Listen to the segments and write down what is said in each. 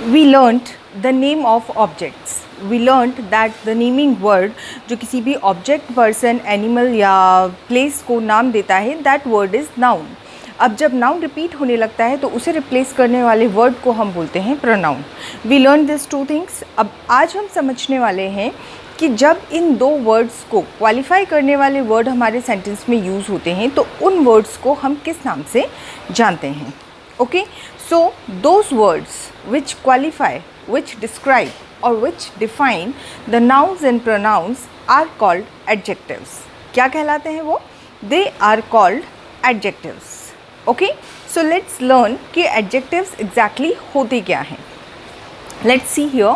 We learnt the name of objects. We learnt that the naming word जो किसी भी object, person, animal या place को नाम देता है, दैट वर्ड इज़ नाउन. अब जब नाउन रिपीट होने लगता है तो उसे रिप्लेस करने वाले वर्ड को हम बोलते हैं pronoun. We learn this two things. अब आज हम समझने वाले हैं कि जब इन दो वर्ड्स को क्वालिफाई करने वाले वर्ड हमारे सेंटेंस में यूज़ होते हैं तो उन वर्ड्स को हम किस नाम से जानते हैं. Okay, so those words which qualify, which describe or which define the nouns and pronouns are called adjectives. क्या कहलाते हैं वो? They are called adjectives. Okay, so let's learn कि adjectives exactly होते क्या हैं. Let's see here.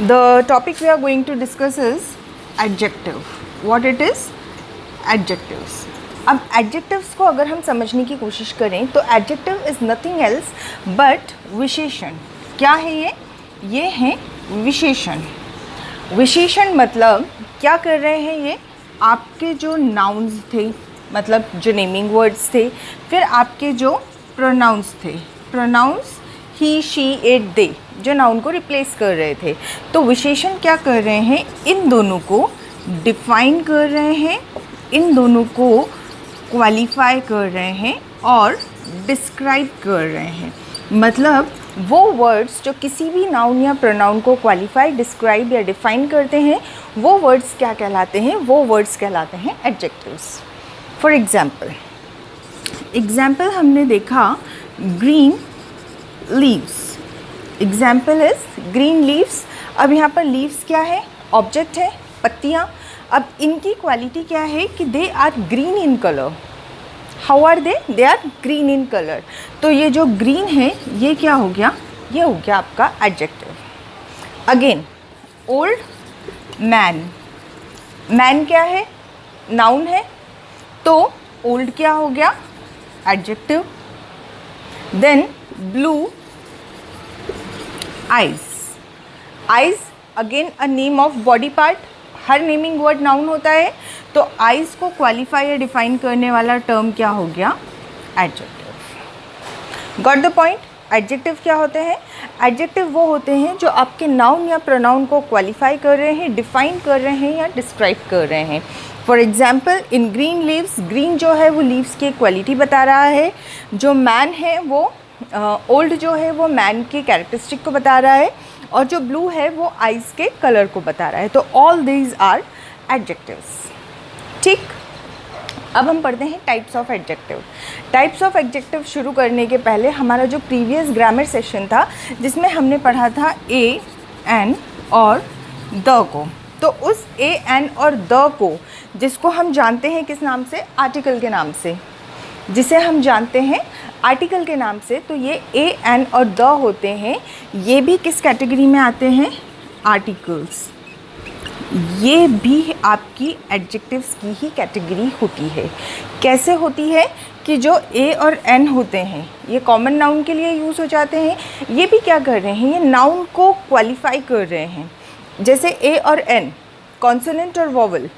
The topic we are going to discuss is adjective. What it is? Adjectives. अब adjectives को अगर हम समझने की कोशिश करें तो adjective is nothing else but विशेषण. क्या है ये? ये है विशेषण. विशेषण मतलब क्या कर रहे हैं ये? आपके जो नाउन्स थे, मतलब जो नेमिंग वर्ड्स थे, फिर आपके जो प्रोनाउंस थे, प्रोनाउंस ही, शी, इट, दे, जो नाउन को रिप्लेस कर रहे थे, तो विशेषण क्या कर रहे हैं? इन दोनों को डिफाइन कर रहे हैं, इन दोनों को क्वालिफाई कर रहे हैं और डिस्क्राइब कर रहे हैं. मतलब वो वर्ड्स जो किसी भी नाउन या प्रोनाउन को क्वालिफाई, डिस्क्राइब या डिफाइन करते हैं, वो वर्ड्स क्या कहलाते हैं? वो वर्ड्स कहलाते हैं एडजेक्टिव्स. फॉर एग्जाम्पल हमने देखा green leaves. Example is green leaves. अब यहाँ पर लीव्स क्या है? ऑब्जेक्ट है, पत्तियाँ. अब इनकी क्वालिटी क्या है कि they are green in colour. How are they? They are green in colour. तो ये जो ग्रीन है ये क्या हो गया? ये हो गया आपका adjective. Again old man. Man क्या है? नाउन है. तो ओल्ड क्या हो गया? Adjective. Then blue eyes. Eyes again a name of body part. हर नेमिंग वर्ड नाउन होता है, तो आइज को क्वालिफाई या डिफाइन करने वाला टर्म क्या हो गया? Adjective. Got the point? Adjective क्या होते हैं? एडजेक्टिव वो होते हैं जो आपके नाउन या प्रोनाउन को क्वालिफाई कर रहे हैं, डिफाइन कर रहे हैं या डिस्क्राइब कर रहे हैं. For example in green leaves, green जो है वो लीव्स की क्वालिटी बता रहा है. जो मैन है वो ओल्ड जो है वो मैन के कैरेक्टरिस्टिक को बता रहा है, और जो ब्लू है वो आइज़ के कलर को बता रहा है. तो ऑल दीज आर एडजेक्टिव्स. ठीक, अब हम पढ़ते हैं types of adjective. Types of adjective शुरू करने के पहले हमारा जो प्रीवियस ग्रामर सेशन था जिसमें हमने पढ़ा था ए, एन और द को, तो उस ए, एन और द को जिसको हम जानते हैं किस नाम से? आर्टिकल के नाम से. जिसे हम जानते हैं आर्टिकल के नाम से, तो ये ए, एन और द होते हैं. ये भी किस कैटेगरी में आते हैं? आर्टिकल्स. ये भी आपकी एडजेक्टिव्स की ही कैटेगरी होती है. कैसे होती है? कि जो ए और एन होते हैं ये कॉमन नाउन के लिए यूज़ हो जाते हैं. ये भी क्या कर रहे हैं? ये नाउन को क्वालिफाई कर रहे हैं. जैसे ए और एन, कॉन्सोनेंट और वोवल,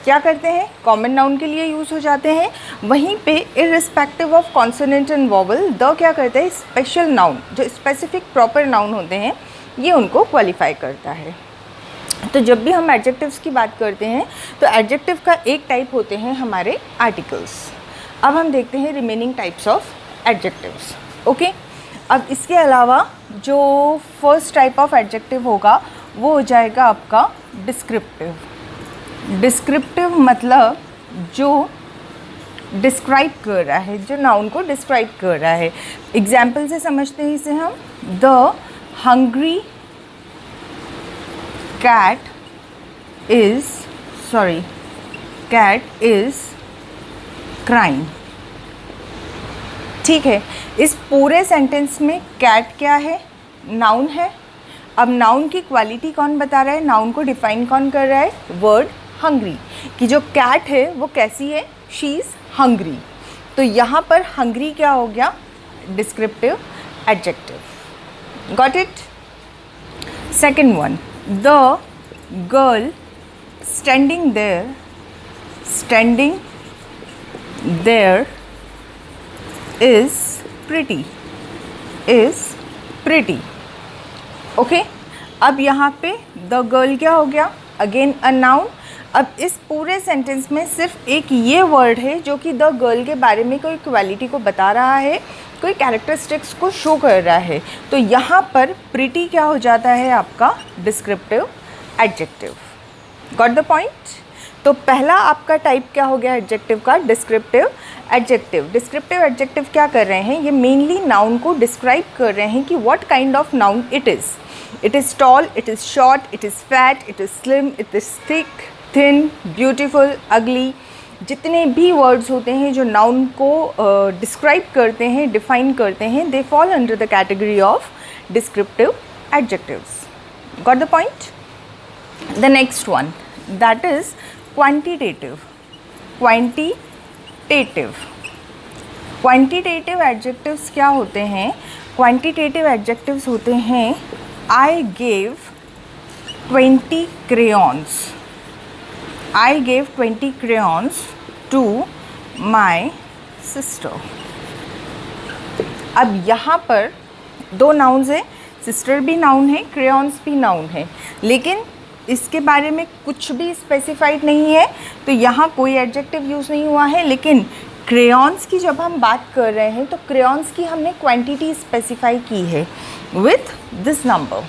क्या करते हैं? कॉमन नाउन के लिए यूज़ हो जाते हैं. वहीं पे irrespective of consonant and vowel, the क्या करते हैं? स्पेशल नाउन, जो स्पेसिफिक प्रॉपर नाउन होते हैं, ये उनको क्वालिफाई करता है. तो जब भी हम एडजेक्टिव्स की बात करते हैं तो एडजेक्टिव का एक टाइप होते हैं हमारे आर्टिकल्स. अब हम देखते हैं remaining types of adjectives. Okay, अब इसके अलावा जो फर्स्ट टाइप ऑफ एडजेक्टिव होगा वो हो जाएगा आपका डिस्क्रिप्टिव. डिस्क्रिप्टिव मतलब जो डिस्क्राइब कर रहा है, जो नाउन को डिस्क्राइब कर रहा है. एग्जाम्पल से समझते हैं इसे हम. The hungry cat is crying. ठीक है, इस पूरे सेंटेंस में कैट क्या है? नाउन है. अब नाउन की क्वालिटी कौन बता रहा है? नाउन को डिफाइन कौन कर रहा है? Word hungry. कि जो कैट है वो कैसी है? She is hungry. तो यहाँ पर हंग्री क्या हो गया? Descriptive adjective. Got it? Second one, the girl standing there is pretty. Is pretty. Okay, अब यहाँ पे द गर्ल क्या हो गया, अगेन अ नाउन। अब इस पूरे सेंटेंस में सिर्फ एक ये वर्ड है जो कि द गर्ल के बारे में कोई क्वालिटी को बता रहा है, कोई कैरेक्टरिस्टिक्स को शो कर रहा है। तो यहाँ पर प्रिटी क्या हो जाता है, आपका descriptive adjective. Got the point. तो पहला आपका टाइप क्या हो गया एडजेक्टिव का, डिस्क्रिप्टिव एडजेक्टिव। डिस्क्रिप्टिव एडजेक्टिव क्या कर रहे हैं, ये मेनली नाउन को डिस्क्राइब कर रहे हैं कि what kind of noun it is. It is tall, it is short, it is fat, it is slim, it is thick, thin, beautiful, ugly. जितने भी वर्ड्स होते हैं जो नाउन को डिस्क्राइब करते हैं, डिफाइन करते हैं, they fall under the category of descriptive adjectives. Got the point. The next one that is quantitative. Quantitative quantitative adjectives क्या होते हैं, क्वांटिटेटिव एडजेक्टिव्स होते हैं I gave 20 crayons। I gave 20 crayons to my sister। अब यहाँ पर दो nouns हैं, सिस्टर भी नाउन है, क्रेयॉन्स भी नाउन है, लेकिन इसके बारे में कुछ भी स्पेसिफाइड नहीं है, तो यहाँ कोई एडजेक्टिव यूज़ नहीं हुआ है। लेकिन क्रेयॉन्स की जब हम बात कर रहे हैं तो क्रेयॉन्स की हमने क्वांटिटी स्पेसिफाई की है विथ दिस नंबर।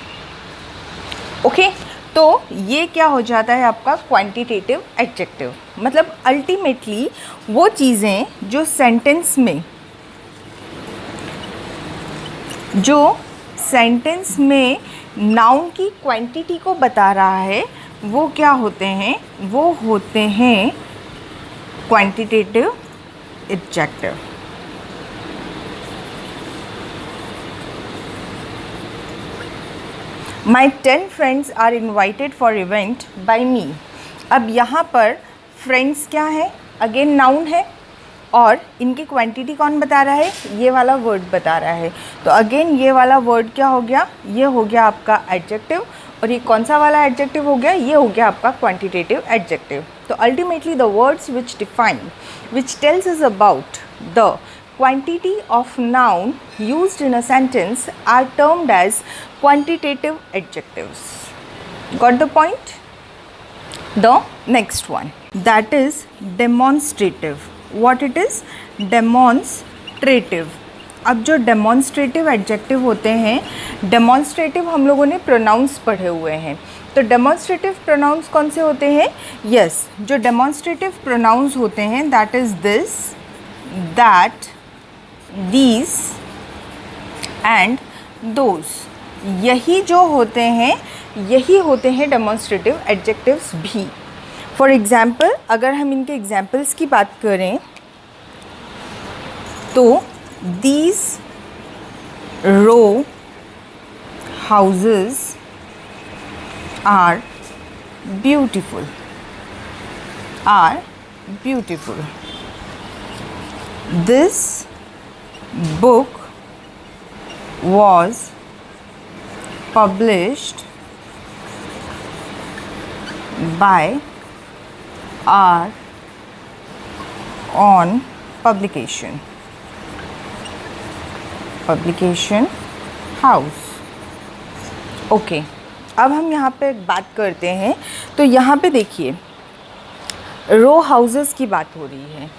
ओके, तो ये क्या हो जाता है आपका क्वांटिटेटिव एडजेक्टिव। मतलब अल्टीमेटली वो चीज़ें जो सेंटेंस में नाउन की क्वांटिटी को बता रहा है, वो क्या होते हैं, वो होते हैं quantitative adjective. My 10 friends are invited for event by me। अब यहाँ पर फ्रेंड्स क्या है, अगेन नाउन है, और इनकी क्वांटिटी कौन बता रहा है, ये वाला वर्ड बता रहा है। तो अगेन ये वाला वर्ड क्या हो गया, ये हो गया आपका एडजेक्टिव, और ये कौन सा वाला एडजेक्टिव हो गया, ये हो गया आपका क्वांटिटेटिव एडजेक्टिव। तो ultimately the words which define, which tells us about the quantity of noun used in a sentence are termed as quantitative adjectives. Got the point? The next one, that is demonstrative. What it is? Demonstrative. अब जो demonstrative adjective होते हैं, demonstrative हम लोगों ने pronouns पढ़े हुए हैं। तो demonstrative pronouns कौन से होते हैं? Yes, जो demonstrative pronouns होते हैं that is this, that, these and those। यही जो होते हैं, यही होते हैं डेमोन्स्ट्रेटिव एडजेक्टिव्स भी। फॉर एग्ज़ाम्पल, अगर हम इनके एग्जाम्पल्स की बात करें तो these row houses are beautiful, are beautiful। This book was published by our on publication house। Okay, अब हम यहाँ पे बात करते हैं। तो यहाँ पे देखिए रो हाउसेस की बात हो रही है।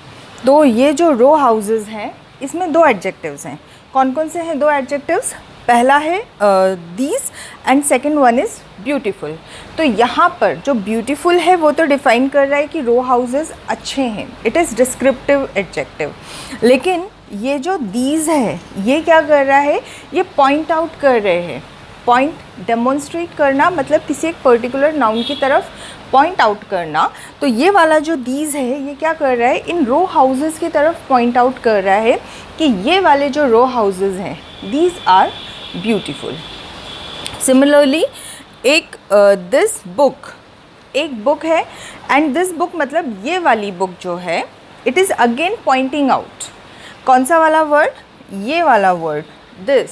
तो ये जो रो हाउसेस हैं, इसमें दो एडजेक्टिव्स हैं। कौन कौन से हैं दो एडजेक्टिव्स? पहला है these and second one is beautiful. तो यहाँ पर जो ब्यूटीफुल है वो तो डिफ़ाइन कर रहा है कि रो हाउसेस अच्छे हैं, इट इज़ डिस्क्रिप्टिव एडजेक्टिव। लेकिन ये जो दीज है, ये क्या कर रहा है, ये पॉइंट आउट कर रहे हैं। पॉइंट डेमोन्स्ट्रेट करना मतलब किसी एक पर्टिकुलर नाउन की तरफ पॉइंट आउट करना। तो ये वाला जो दीज है, ये क्या कर रहा है, इन रो हाउसेस की तरफ पॉइंट आउट कर रहा है कि ये वाले जो रो हाउसेस हैं, दीज आर ब्यूटीफुल। सिमिलरली एक दिस बुक, एक बुक है, एंड दिस बुक मतलब ये वाली बुक जो है, it is again pointing out. कौन सा वाला वर्ड? ये वाला वर्ड दिस।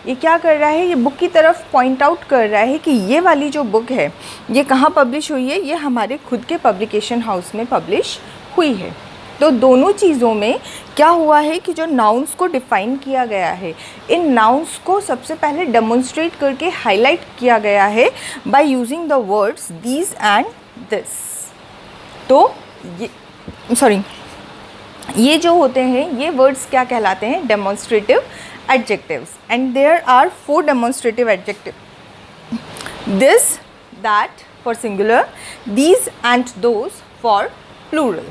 ये क्या कर रहा है, ये बुक की तरफ पॉइंट आउट कर रहा है कि ये वाली जो बुक है, ये कहाँ पब्लिश हुई है, ये हमारे खुद के पब्लिकेशन हाउस में पब्लिश हुई है। तो दोनों चीज़ों में क्या हुआ है कि जो नाउन्स को डिफ़ाइन किया गया है, इन नाउन्स को सबसे पहले डेमोन्स्ट्रेट करके हाईलाइट किया गया है by using the words these and this. तो ये जो होते हैं ये वर्ड्स क्या कहलाते हैं? Demonstrative adjectives. And there are 4 demonstrative adjective, this, that for singular, these and those for plural.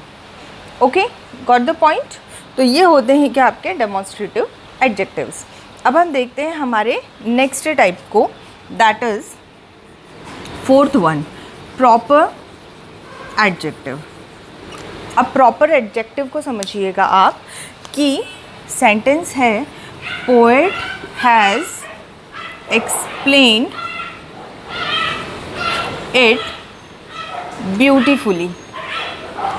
Okay, got the point? तो ये होते हैं क्या आपके डेमोन्स्ट्रेटिव एडजेक्टिव्स। अब हम देखते हैं हमारे नेक्स्ट टाइप को, that is 4th one, proper adjective. अब प्रॉपर एडजेक्टिव को समझिएगा आप कि सेंटेंस है, poet has explained it beautifully.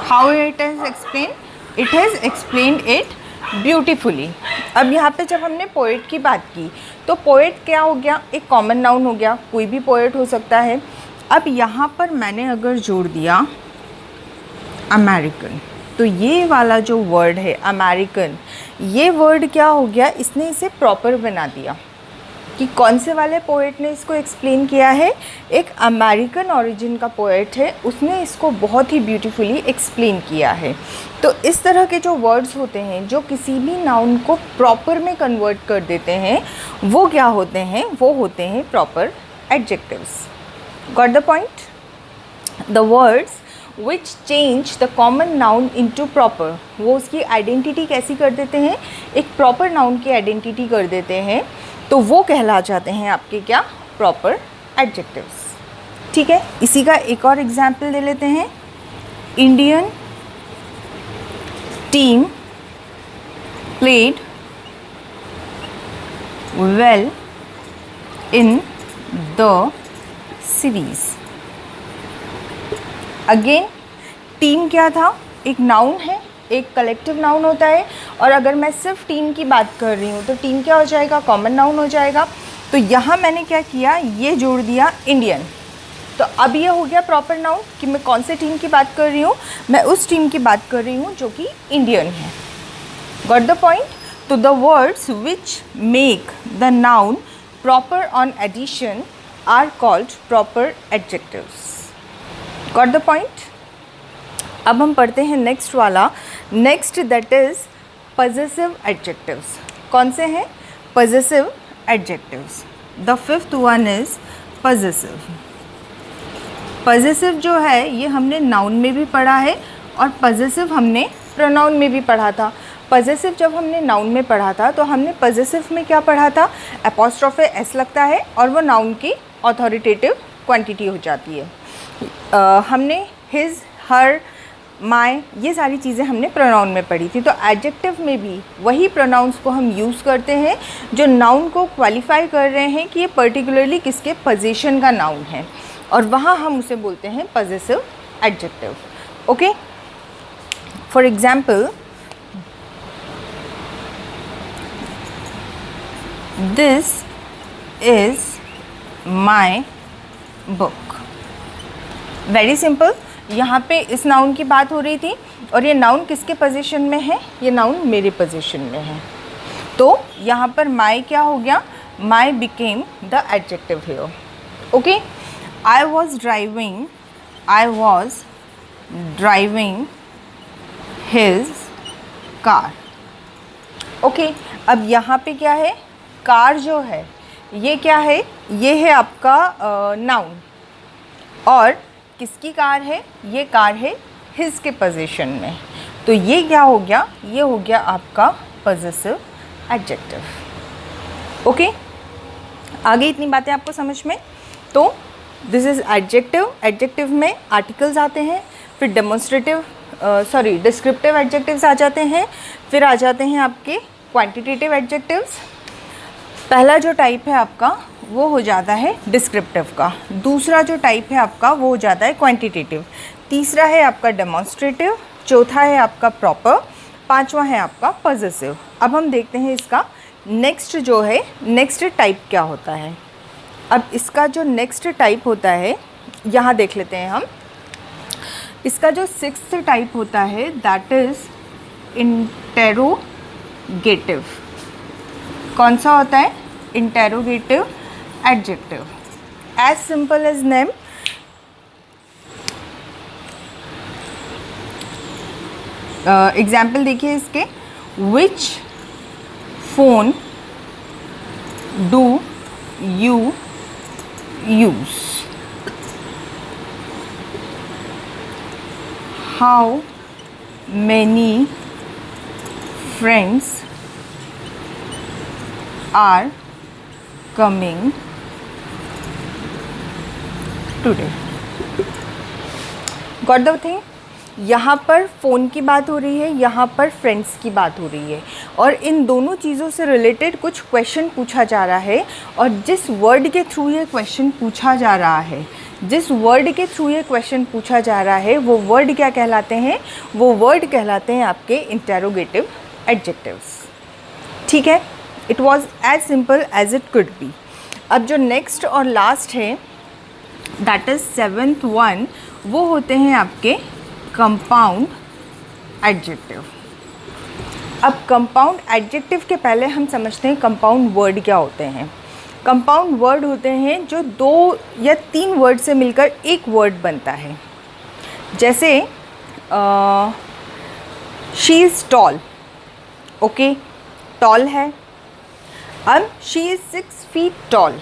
How it has explain? It has explained it beautifully. अब यहाँ पे जब हमने पोएट की बात की तो पोएट क्या हो गया? एक कॉमन नाउन हो गया, कोई भी पोएट हो सकता है। अब यहाँ पर मैंने अगर जोड़ दिया अमेरिकन, तो ये वाला जो वर्ड है अमेरिकन, ये वर्ड क्या हो गया? इसने इसे प्रॉपर बना दिया कि कौन से वाले पोएट ने इसको एक्सप्लेन किया है? एक अमेरिकन ओरिजिन का पोएट है, उसने इसको बहुत ही ब्यूटीफुली एक्सप्लेन किया है। तो इस तरह के जो वर्ड्स होते हैं जो किसी भी नाउन को प्रॉपर में कन्वर्ट कर देते हैं, वो क्या होते हैं? वो होते हैं proper adjectives. Got the point? The words which change the common noun into proper, वो उसकी आइडेंटिटी कैसी कर देते हैं? एक प्रॉपर नाउन की आइडेंटिटी कर देते हैं, तो वो कहला जाते हैं आपके क्या? Proper adjectives. ठीक है, इसी का एक और एग्जाम्पल दे लेते हैं। Indian team played well in the series. Again team क्या था? एक नाउन है, एक कलेक्टिव नाउन होता है, और अगर मैं सिर्फ टीम की बात कर रही हूँ तो टीम क्या हो जाएगा? कॉमन नाउन हो जाएगा। तो यहाँ मैंने क्या किया? ये जोड़ दिया इंडियन। तो अब ये हो गया प्रॉपर नाउन कि मैं कौन से टीम की बात कर रही हूँ? मैं उस टीम की बात कर रही हूँ जो कि इंडियन है। Got the point? तो the words which make the noun proper on addition are called proper adjectives. Got the point? अब हम पढ़ते हैं नेक्स्ट वाला, next that is possessive adjectives. कौन से हैं? Possessive adjectives. The 5th one is possessive. Possessive जो है ये हमने नाउन में भी पढ़ा है और पजेसिव हमने प्रोनाउन में भी पढ़ा था। पजेसिव जब हमने नाउन में पढ़ा था तो हमने पजेसिव में क्या पढ़ा था? एपोस्ट्रोफे एस लगता है और वो नाउन की ऑथोरिटेटिव क्वांटिटी हो जाती है। हमने हिज, हर, माय, ये सारी चीज़ें हमने प्रोनाउन में पढ़ी थी। तो एडजेक्टिव में भी वही प्रोनाउंस को हम यूज़ करते हैं जो नाउन को क्वालिफाई कर रहे हैं कि ये पर्टिकुलरली किसके पोजीशन का नाउन है, और वहाँ हम उसे बोलते हैं possessive adjective. Okay, for example, this is my book. Very simple, यहाँ पे इस नाउन की बात हो रही थी और ये नाउन किसके पोजीशन में है? ये नाउन मेरे पोजीशन में है। तो यहाँ पर माई क्या हो गया? My became the adjective here. Okay, I was driving his car. Okay, अब यहाँ पे क्या है? कार जो है ये क्या है? ये है आपका नाउन, और किसकी कार है? ये कार है हिज के पोजीशन में। तो ये क्या हो गया? ये हो गया आपका पजेसिव एडजेक्टिव। ओके, आगे इतनी बातें आपको समझ में? तो दिस इज़ एडजेक्टिव। एडजेक्टिव में आर्टिकल्स आते हैं, फिर डिस्क्रिप्टिव एडजेक्टिव्स आ जाते हैं, फिर आ जाते हैं आपके क्वांटिटेटिव एडजेक्टिव्स। पहला जो टाइप है आपका वो हो जाता है डिस्क्रिप्टिव का, दूसरा जो टाइप है आपका वो हो जाता है क्वांटिटेटिव, तीसरा है आपका डेमोन्स्ट्रेटिव, चौथा है आपका प्रॉपर, पांचवा है आपका पजेसिव। अब हम देखते हैं इसका नेक्स्ट जो है, नेक्स्ट टाइप क्या होता है। अब इसका जो नेक्स्ट टाइप होता है यहाँ देख लेते हैं हम। इसका जो 6th टाइप होता है दैट इज़ इंटेरोगेटिव। कौन सा होता है? Interrogative adjective. As simple as name. Example देखिए इसके, which phone do you use, how many friends are coming today. Got the thing? यहाँ पर फ़ोन की बात हो रही है, यहाँ पर फ्रेंड्स की बात हो रही है, और इन दोनों चीज़ों से रिलेटेड कुछ क्वेश्चन पूछा जा रहा है। और जिस वर्ड के थ्रू ये क्वेश्चन पूछा जा रहा है, जिस वर्ड के थ्रू ये क्वेश्चन पूछा जा रहा है, वो वर्ड क्या कहलाते हैं? वो वर्ड कहलाते हैं आपके इंटेरोगेटिव एडजेक्टिव्स। ठीक है, it was as simple as it could be. अब जो नेक्स्ट और लास्ट है दैट इज़ 7th वन, वो होते हैं आपके कंपाउंड एडजेक्टिव। अब कंपाउंड एडजेक्टिव के पहले हम समझते हैं कंपाउंड वर्ड क्या होते हैं। कंपाउंड वर्ड होते हैं जो 2 या 3 वर्ड से मिलकर एक वर्ड बनता है। जैसे she is tall, okay, tall है। अब शी इज़ 6 feet टॉल,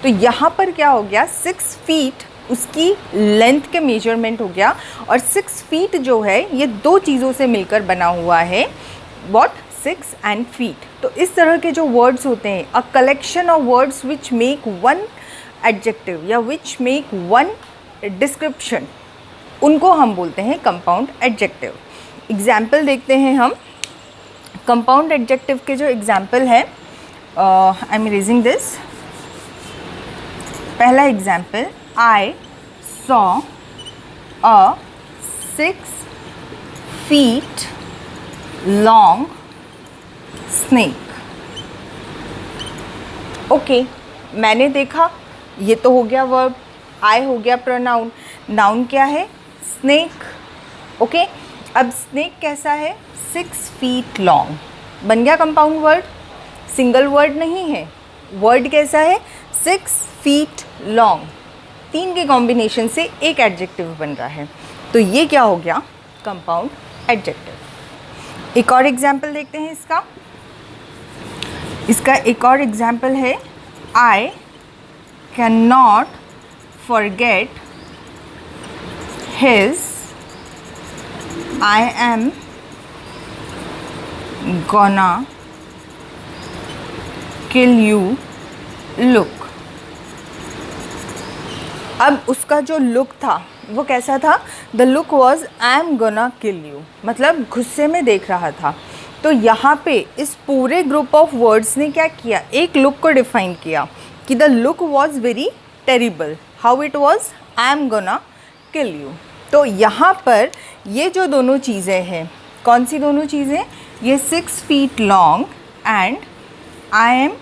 तो यहाँ पर क्या हो गया? 6 feet उसकी लेंथ के मेजरमेंट हो गया, और 6 feet जो है ये 2 चीज़ों से मिलकर बना हुआ है। व्हाट? 6 and feet। तो इस तरह के जो वर्ड्स होते हैं, a collection of words which make one adjective या विच मेक वन डिस्क्रिप्शन, उनको हम बोलते हैं कंपाउंड एडजेक्टिव। एग्जाम्पल देखते हैं हम कंपाउंड एडजेक्टिव के। जो एग्जाम्पल है, आई एम रेजिंग दिस। पहला example, I saw a 6 feet long snake। Okay, मैंने देखा, ये तो हो गया वर्ब। I हो गया प्रोनाउन। नाउन क्या है? स्नेक। ओके, अब स्नेक कैसा है? 6 feet long। बन गया कंपाउंड वर्ड, सिंगल वर्ड नहीं है। वर्ड कैसा है? 6 feet long। 3 के कॉम्बिनेशन से एक एडजेक्टिव बन रहा है, तो ये क्या हो गया? Compound adjective. एक और एग्जाम्पल देखते हैं इसका। इसका एक और एग्जाम्पल है, I can not forget his, I am gonna kill you look. अब उसका जो लुक था वो कैसा था? The look was I am gonna kill you, मतलब गुस्से में देख रहा था। तो यहाँ पे इस पूरे ग्रुप ऑफ वर्ड्स ने क्या किया? एक लुक को डिफाइन किया कि the look was very terrible, how it was? I am gonna kill you. तो यहाँ पर ये जो दोनों चीज़ें हैं, कौन सी दोनों चीज़ें? ये 6 feet long and I am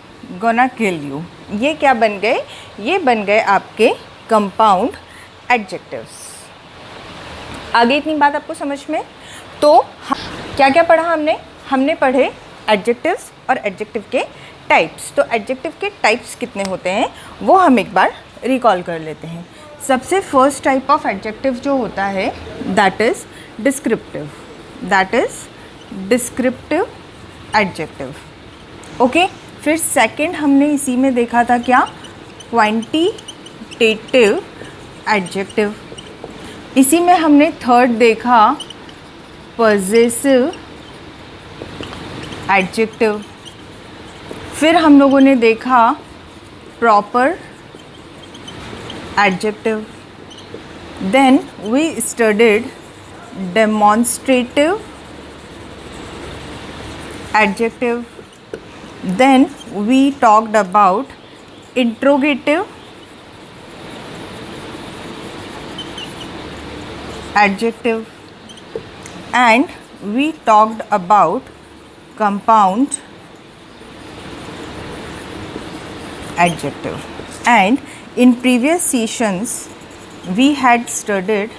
gonna kill you, ये क्या बन गए? ये बन गए आपके कंपाउंड एडजेक्टिव्स। आगे इतनी बात आपको समझ में? तो क्या क्या पढ़ा हमने? हमने पढ़े एडजेक्टिव्स और एडजेक्टिव के टाइप्स। तो एडजेक्टिव के टाइप्स कितने होते हैं वो हम एक बार रिकॉल कर लेते हैं। सबसे फर्स्ट टाइप ऑफ एडजेक्टिव जो होता है that is descriptive, that is descriptive adjective. Okay, फिर सेकंड हमने इसी में देखा था क्या? Quantitative adjective. इसी में हमने थर्ड देखा पॉजेसिव एडजेक्टिव। फिर हम लोगों ने देखा proper adjective. Then we studied demonstrative adjective. Then we talked about interrogative adjective and we talked about compound adjective. And in previous sessions we had studied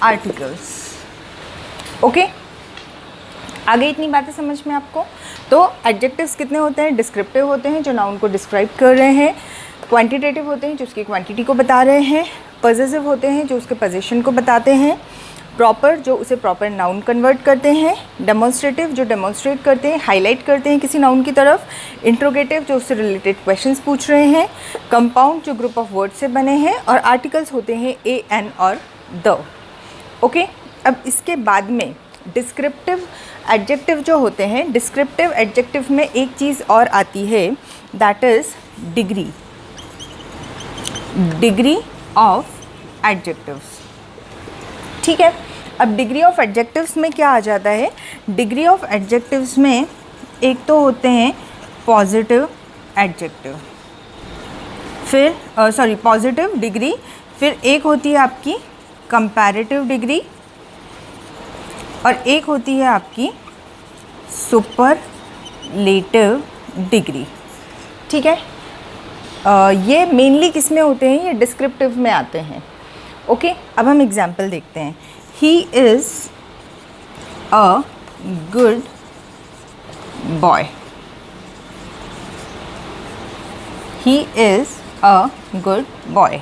articles. Okay, आगे इतनी बातें समझ में आपको? तो एडजेक्टिव्स कितने होते हैं? डिस्क्रिप्टिव होते हैं जो नाउन को डिस्क्राइब कर रहे हैं, क्वांटिटेटिव होते हैं जो उसकी क्वांटिटी को बता रहे हैं, पॉजेसिव होते हैं जो उसके पोजीशन को बताते हैं, प्रॉपर जो उसे प्रॉपर नाउन कन्वर्ट करते हैं, डेमोन्स्ट्रेटिव जो डेमोन्स्ट्रेट करते हैं, हाईलाइट करते हैं किसी नाउन की तरफ, इंट्रोगेटिव जो उससे रिलेटेड क्वेश्चंस पूछ रहे हैं, कंपाउंड जो ग्रुप ऑफ वर्ड से बने हैं, और आर्टिकल्स होते हैं ए, एन और द। ओके, अब इसके बाद में डिस्क्रिप्टिव एडजेक्टिव जो होते हैं, डिस्क्रिप्टिव एडजेक्टिव में एक चीज़ और आती है, that is degree, degree of adjectives. ठीक है, अब डिग्री ऑफ एडजेक्टिव्स में क्या आ जाता है? डिग्री ऑफ एडजेक्टिव्स में एक तो होते हैं पॉजिटिव एडजेक्टिव, फिर पॉजिटिव डिग्री, फिर एक होती है आपकी कंपैरेटिव डिग्री, और एक होती है आपकी सुपरलेटिव डिग्री। ठीक है, ये मेनली किस में होते हैं? ये डिस्क्रिप्टिव में आते हैं। ओके, अब हम एग्जाम्पल देखते हैं। He is a good boy, he is a good boy,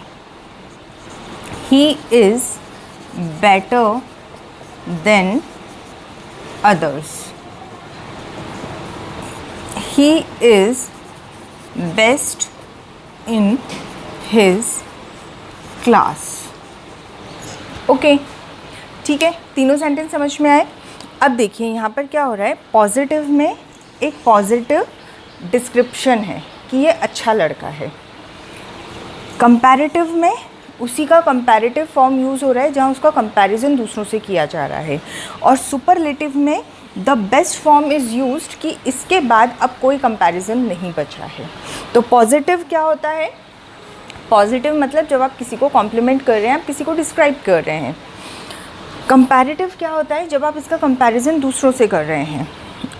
he is better than others, he is best in his class। Okay, ठीक है, तीनों सेंटेंस समझ में आए? अब देखिए यहाँ पर क्या हो रहा है, पॉजिटिव में एक पॉजिटिव डिस्क्रिप्शन है कि ये अच्छा लड़का है, कंपैरेटिव में उसी का कंपैरेटिव फॉर्म यूज़ हो रहा है जहाँ उसका कंपैरिजन दूसरों से किया जा रहा है, और सुपरलेटिव में the best form is used कि इसके बाद अब कोई कंपैरिजन नहीं बचा है। तो पॉजिटिव क्या होता है? पॉजिटिव मतलब जब आप किसी को कॉम्प्लीमेंट कर रहे हैं, आप किसी को डिस्क्राइब कर रहे हैं। कंपैरेटिव क्या होता है? जब आप इसका कंपैरिजन दूसरों से कर रहे हैं।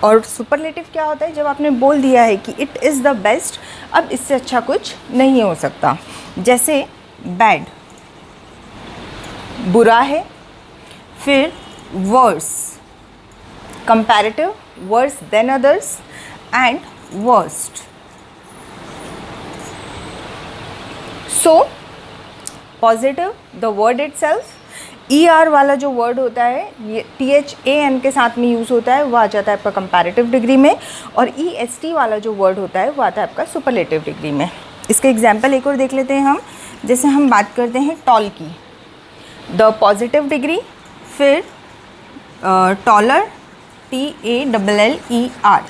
और सुपरलेटिव क्या होता है? जब आपने बोल दिया है कि इट इज़ द बेस्ट, अब इससे अच्छा कुछ नहीं हो सकता। जैसे बैड बुरा है, फिर worse comparative, worse than others, and worst. So positive the word itself, ER वाला जो वर्ड होता है ये THAN के साथ में यूज़ होता है, वो आ जाता है आपका कंपैरेटिव डिग्री में, और EST वाला जो वर्ड होता है वो आता है आपका सुपरलेटिव डिग्री में। इसके एग्जाम्पल एक और देख लेते हैं हम। जैसे हम बात करते हैं टॉल की, द पॉजिटिव डिग्री, फिर टॉलर TALLER,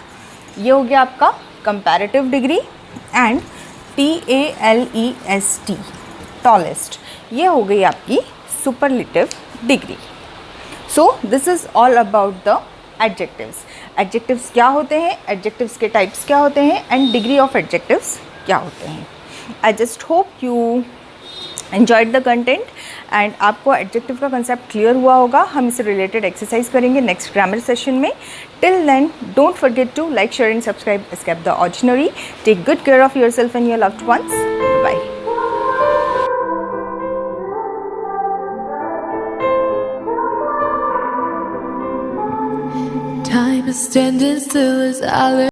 ये हो गया आपका comparative degree, and TALEST tallest, ये हो गई आपकी superlative degree. So this is all about the adjectives. Adjectives क्या होते हैं, एडजेक्टिव्स के टाइप्स क्या होते हैं, एंड डिग्री ऑफ एडजेक्टिव्स क्या होते हैं। I just hope you enjoyed the content and आपको एडजेक्टिव का कंसेप्ट क्लियर हुआ होगा। हम इससे रिलेटेड एक्सरसाइज करेंगे नेक्स्ट ग्रामर सेशन में। Till then don't forget to like, share and subscribe escape the ordinary. Take good care of yourself and your loved ones. Bye. Time is standing still as I